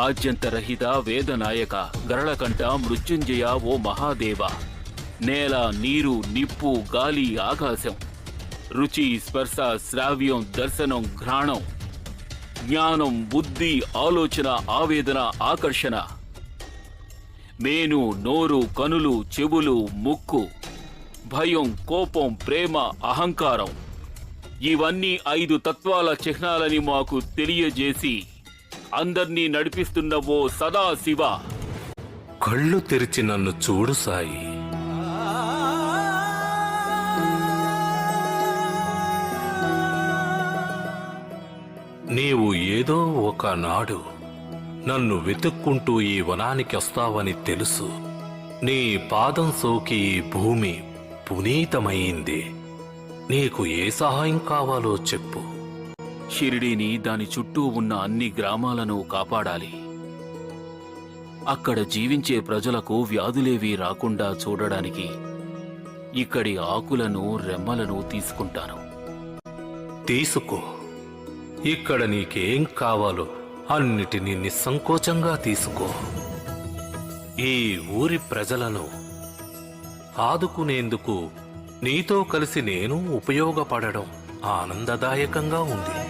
ఆద్యంతరహిత వేదనాయక గరళకంఠ మృత్యుంజయ ఓ మహాదేవ. నేల, నీరు, నిప్పు, గాలి, ఆకాశం, రుచి, స్పర్శ, శ్రావ్యం, దర్శనం, ఘ్రాణం, జ్ఞానం, బుద్ధి, ఆలోచన, ఆవేదన, ఆకర్షణ, మేను, నోరు, కనులు, చెవులు, ముక్కు, భయం, కోపం, ప్రేమ, అహంకారం, ఇవన్నీ 5 తత్వాల చిహ్నాలని మాకు తెలియజేసి అందర్నీ నడిపిస్తున్న ఓ సదాశివ. కళ్ళు తెరిచి నన్ను చూడు సాయి. నీవు ఏదో ఒకనాడు నన్ను వెతుక్కుంటూ ఈ వనానికి వస్తావని తెలుసు. నీ పాదం సోకి ఈ భూమి పునీతమైంది. నీకు ఏ సహాయం కావాలో చెప్పు. షిరిడీని, దాని చుట్టూ ఉన్న అన్ని గ్రామాలను కాపాడాలి. అక్కడ జీవించే ప్రజలకు వ్యాధులేవీ రాకుండా చూడడానికి ఇక్కడి ఆకులను, రెమ్మలను తీసుకుంటాను. తీసుకో. ఇక్కడ నీకేం కావాలో అన్నిటినీ నిస్సంకోచంగా తీసుకో. ఈ ఊరి ప్రజలను ఆదుకునేందుకు నీతో కలిసి నేను ఉపయోగపడడం ఆనందదాయకంగా ఉంది.